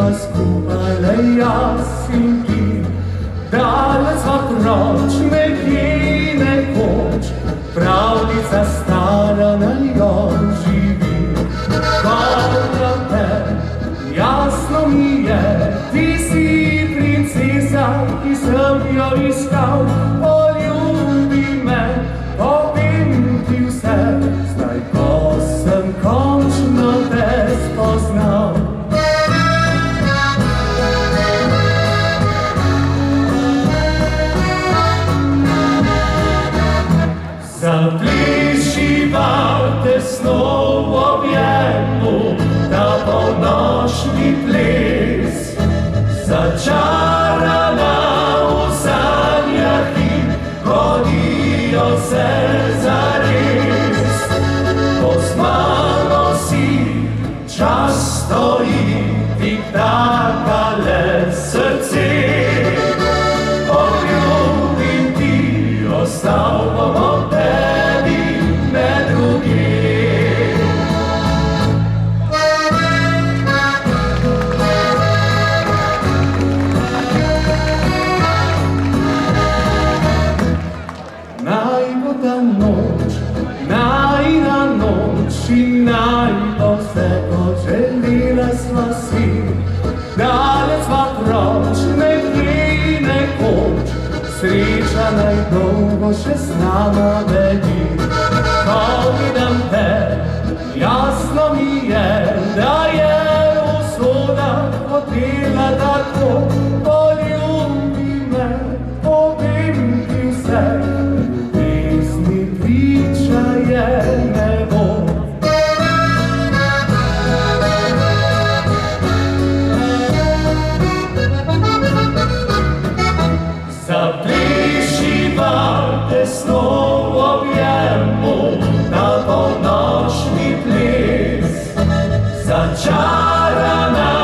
sva skupaj le jaz in ti, daleč sva proč, nekje nekoč, pravljica stara na njo živi. Hvala te, jasno mi je, ti si princesa, ki sem jo iskal, poljubi me, povem ti vse, zdaj ko sem končno te spoznal. Zaplišiva tesno v objemu, ta polnočni ples, začarana v sanjah in godijo se zares. Ko z mano si, čas stoji, tik-taka le srce, poljubim ti, ostal bom ob tebi, ne drugje. Naj bo ta noč, najina noč in naj bo vse, kot želela sva si. Daleč sva proč, nekje nekoč, sreča naj dolgo še s nama bedi. Ko vidim te, jasno mi je, da je usoda hotela tako. Poljubi me, povem ti vse, ljubezni priča je nebo. Zaplišiva tesno v objemu, ta polnočni ples, začarana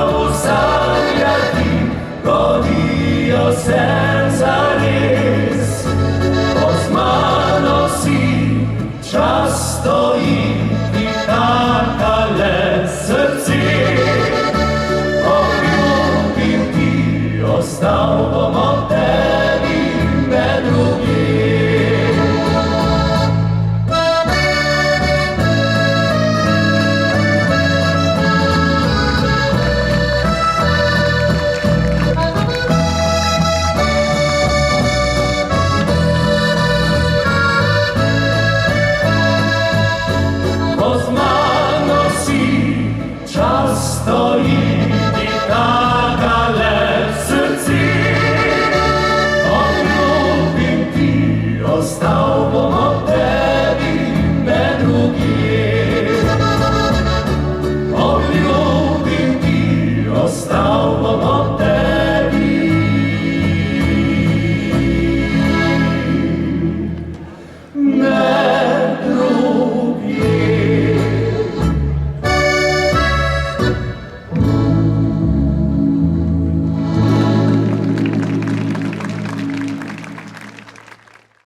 v sanjah in godijo se zares. Ko z mano si, čas stoji, tik-taka le srce, poljubim ti, ostal bom ob tebi, ne drugje. Ko z mano si, čas stoji,